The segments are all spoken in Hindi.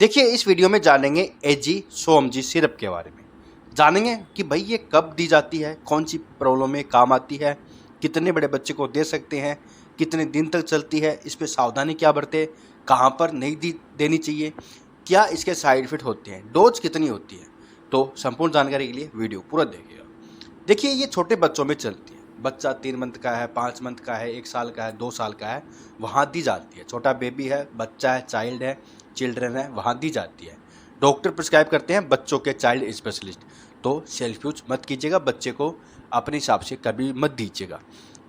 देखिए इस वीडियो में जानेंगे एजी सोमजी सिरप के बारे में। जानेंगे कि भाई ये कब दी जाती है, कौन सी प्रॉब्लम में काम आती है, कितने बड़े बच्चे को दे सकते हैं, कितने दिन तक चलती है, इस पे सावधानी क्या बरते, कहाँ पर नहीं देनी चाहिए, क्या इसके साइड इफेक्ट होते हैं, डोज कितनी होती है। तो संपूर्ण जानकारी के लिए वीडियो पूरा देखिएगा। देखिए ये छोटे बच्चों में चलती है। बच्चा 3 मंथ का है, 5 मंथ का है, 1 साल का है, 2 साल का है, वहाँ दी जाती है। छोटा बेबी है, बच्चा है, चाइल्ड है, चिल्ड्रन है, वहाँ दी जाती है। डॉक्टर प्रिस्क्राइब करते हैं बच्चों के चाइल्ड स्पेशलिस्ट। तो सेल्फ यूज मत कीजिएगा, बच्चे को अपने हिसाब से कभी मत दीजिएगा।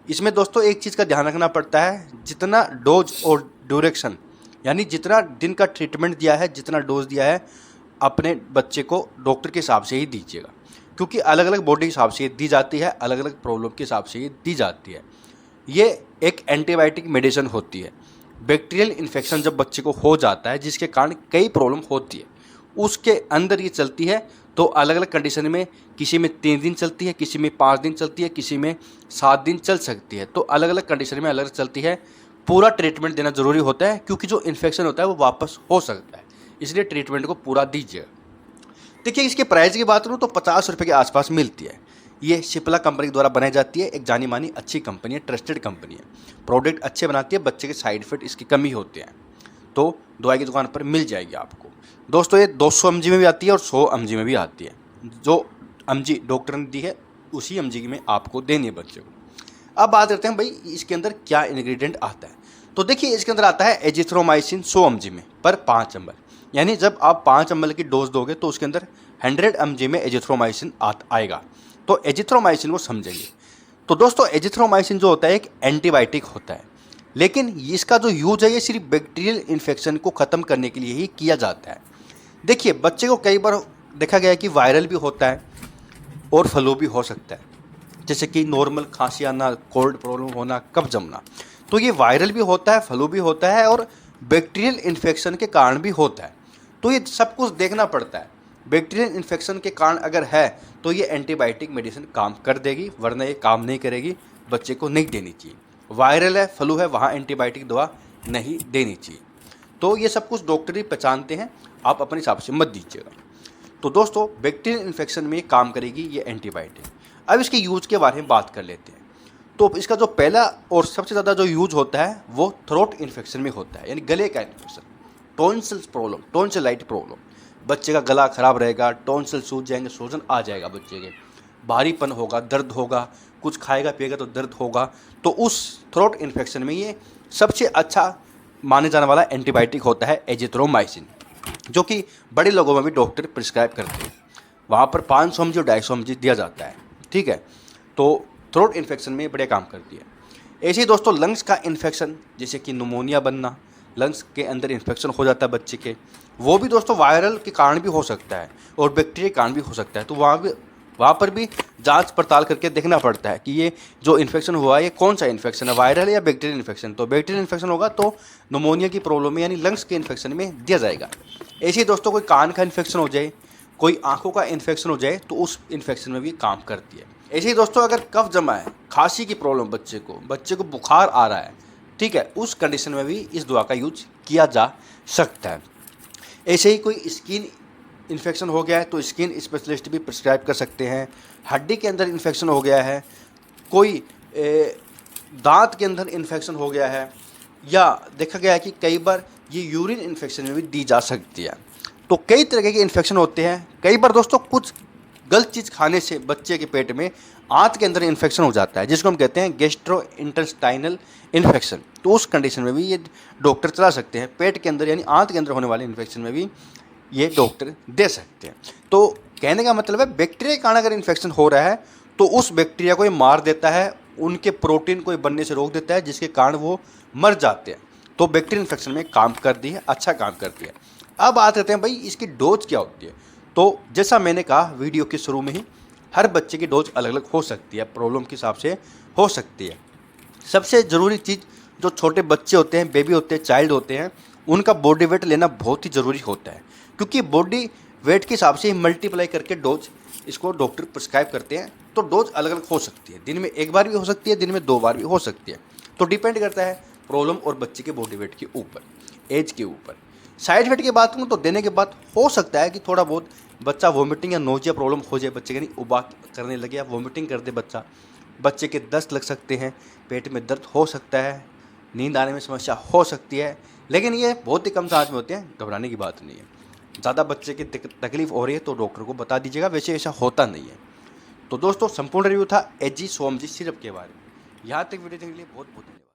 इसमें दोस्तों एक चीज़ का ध्यान रखना पड़ता है, जितना डोज और ड्यूरेक्शन यानी जितना दिन का ट्रीटमेंट दिया है, जितना डोज दिया है, अपने बच्चे को डॉक्टर के हिसाब से ही दीजिएगा, क्योंकि अलग अलग बॉडी के हिसाब से दी जाती है, अलग अलग प्रॉब्लम के हिसाब से ये दी जाती है। ये एक एंटीबायोटिक मेडिसिन होती है। बैक्टीरियल इन्फेक्शन जब बच्चे को हो जाता है, जिसके कारण कई प्रॉब्लम होती है, उसके अंदर ये चलती है। तो अलग अलग कंडीशन में किसी में 3 दिन चलती है, किसी में 5 दिन चलती है, किसी में 7 दिन चल सकती है। तो अलग अलग कंडीशन में अलग अलग चलती है। पूरा ट्रीटमेंट देना ज़रूरी होता है, क्योंकि जो इन्फेक्शन होता है वो वापस हो सकता है, इसलिए ट्रीटमेंट को पूरा दीजिए। देखिए इसके प्राइस की बात करूँ तो 50 रुपये के आसपास मिलती है। ये शिप्ला कंपनी द्वारा बनाई जाती है। एक जानी मानी अच्छी कंपनी है, ट्रस्टेड कंपनी है। प्रोडक्ट अच्छे बनाती है, बच्चे के साइड इफेक्ट इसकी कम ही होते हैं। तो दवाई की दुकान पर मिल जाएगी आपको। दोस्तों ये 200 mg में भी आती है और 100 mg में भी आती है। जो mg डॉक्टर ने दी है उसी mg में आपको देनी है बच्चे को। अब बात करते हैं भाई इसके अंदर क्या इंग्रेडिएंट आता है। तो देखिए इसके अंदर आता है एजिथ्रोमाइसिन 100 mg में पर 5 ml। यानी जब आप 5 ml की डोज दोगे तो उसके अंदर 100 mg में एजिथ्रोमाइसिन आएगा। तो एजिथ्रोमाइसिन को समझेंगे। तो दोस्तों एजिथ्रोमाइसिन जो होता है एक एंटीबायोटिक होता है, लेकिन इसका जो यूज है ये सिर्फ बैक्टीरियल इन्फेक्शन को ख़त्म करने के लिए ही किया जाता है। देखिए बच्चे को कई बार देखा गया है कि वायरल भी होता है और फ्लू भी हो सकता है, जैसे कि नॉर्मल खांसी आना, कोल्ड प्रॉब्लम होना, कफ जमना। तो ये वायरल भी होता है, फ्लू भी होता है और बैक्टीरियल इन्फेक्शन के कारण भी होता है। तो ये सब कुछ देखना पड़ता है। बैक्टीरियल इन्फेक्शन के कारण अगर है तो ये एंटीबायोटिक मेडिसिन काम कर देगी, वरना ये काम नहीं करेगी, बच्चे को नहीं देनी चाहिए। वायरल है, फ्लू है, वहाँ एंटीबायोटिक दवा नहीं देनी चाहिए। तो ये सब कुछ डॉक्टर ही पहचानते हैं, आप अपने हिसाब से मत दीजिएगा। तो दोस्तों बैक्टीरियल इन्फेक्शन में काम करेगी ये एंटीबायोटिक। अब इसके यूज के बारे में बात कर लेते हैं। तो इसका जो पहला और सबसे ज़्यादा जो यूज होता है वो थ्रोट इन्फेक्शन में होता है, यानी गले का इन्फेक्शन, टॉन्सिल्स प्रॉब्लम, टॉन्सिलाइट प्रॉब्लम। बच्चे का गला खराब रहेगा, टॉन्सिल सूज जाएंगे, सूजन आ जाएगा बच्चे के, भारीपन होगा, दर्द होगा, कुछ खाएगा पिएगा तो दर्द होगा। तो उस थ्रोट इन्फेक्शन में ये सबसे अच्छा माने जाने वाला एंटीबायोटिक होता है एजिथ्रोमाइसिन, जो कि बड़े लोगों में भी डॉक्टर प्रिस्क्राइब करते हैं। वहाँ पर 500 mg और 250 mg दिया जाता है, ठीक है। तो थ्रोट इन्फेक्शन में बढ़िया काम करती है। ऐसे ही दोस्तों लंग्स का इन्फेक्शन, जैसे कि निमोनिया बनना, लंग्स के अंदर इन्फेक्शन हो जाता है बच्चे के, वो भी दोस्तों वायरल के कारण भी हो सकता है और बैक्टीरिया के कारण भी हो सकता है। तो वहाँ पर भी जांच पड़ताल करके देखना पड़ता है कि ये जो इन्फेक्शन हुआ है ये कौन सा इन्फेक्शन है, वायरल या बैक्टीरियल इन्फेक्शन। तो बैक्टीरियल इन्फेक्शन होगा तो निमोनिया की प्रॉब्लम में यानी लंग्स के इन्फेक्शन में दिया जाएगा। ऐसे ही दोस्तों कोई कान का इन्फेक्शन हो जाए, कोई आंखों का इन्फेक्शन हो जाए तो उस इन्फेक्शन में भी काम करती है। ऐसे ही दोस्तों अगर कफ जमा है, खांसी की प्रॉब्लम बच्चे को बुखार आ रहा है, ठीक है, उस कंडीशन में भी इस दवा का यूज किया जा सकता है। ऐसे ही कोई स्किन इन्फेक्शन हो गया है तो स्किन स्पेशलिस्ट भी प्रिस्क्राइब कर सकते हैं। हड्डी के अंदर इन्फेक्शन हो गया है, कोई दांत के अंदर इन्फेक्शन हो गया है, या देखा गया है कि कई बार ये यूरिन इन्फेक्शन में भी दी जा सकती है। तो कई तरह के इन्फेक्शन होते हैं। कई बार दोस्तों कुछ गलत चीज़ खाने से बच्चे के पेट में आंत के अंदर इन्फेक्शन हो जाता है, जिसको हम कहते हैं गैस्ट्रो इंटेस्टाइनल इन्फेक्शन। तो उस कंडीशन में भी ये डॉक्टर चला सकते हैं। पेट के अंदर यानी आंत के अंदर होने वाले इन्फेक्शन में भी ये डॉक्टर दे सकते हैं। तो कहने का मतलब है बैक्टीरिया के कारण अगर इन्फेक्शन हो रहा है तो उस बैक्टीरिया को ये मार देता है, उनके प्रोटीन को बनने से रोक देता है, जिसके कारण वो मर जाते हैं। तो बैक्टीरियल इन्फेक्शन में काम करती है, अच्छा काम करती है। अब बात करते हैं भाई इसकी डोज क्या होती है। तो जैसा मैंने कहा वीडियो के शुरू में ही, हर बच्चे की डोज अलग अलग हो सकती है, प्रॉब्लम के हिसाब से हो सकती है। सबसे ज़रूरी चीज़, जो छोटे बच्चे होते हैं, बेबी होते हैं, चाइल्ड होते हैं, उनका बॉडी वेट लेना बहुत ही ज़रूरी होता है, क्योंकि बॉडी वेट के हिसाब से ही मल्टीप्लाई करके डोज इसको डॉक्टर प्रिस्क्राइब करते हैं। तो डोज अलग अलग हो सकती है, दिन में 1 बार भी हो सकती है, दिन में 2 बार भी हो सकती है। तो डिपेंड करता है प्रॉब्लम और बच्चे के बॉडी वेट के ऊपर, एज के ऊपर। साइड इफेक्ट की बात करूँ तो देने के बाद हो सकता है कि थोड़ा बहुत बच्चा वोमिटिंग या नोजिया प्रॉब्लम हो जाए, बच्चे के नहीं उबा करने लगे या वोमिटिंग कर दे बच्चे के दस्त लग सकते हैं, पेट में दर्द हो सकता है, नींद आने में समस्या हो सकती है, लेकिन ये बहुत ही कम चांस में होते हैं, घबराने की बात नहीं है। ज़्यादा बच्चे की तकलीफ हो रही है तो डॉक्टर को बता दीजिएगा, वैसे ऐसा होता नहीं है। तो दोस्तों संपूर्ण रिव्यू था एजी सोमजी सिरप के बारे में। यहाँ तक वीडियो देखने के लिए बहुत बहुत धन्यवाद।